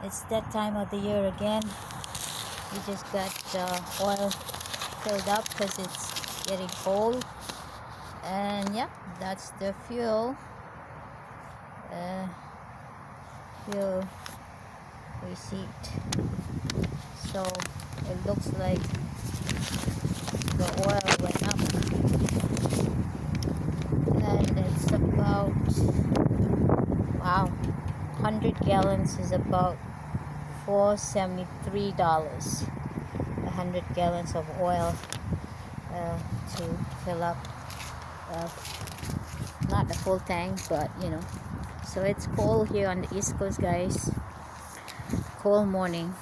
It's that time of the year again. We just got oil filled up because it's getting cold. And yeah, that's the fuel fuel receipt. So it looks like the oil went up, and it's about, wow, 100 gallons is about $473. 100 gallons of oil to fill up, not the full tank, but you know. So it's cold here on the East Coast, guys. Cold morning.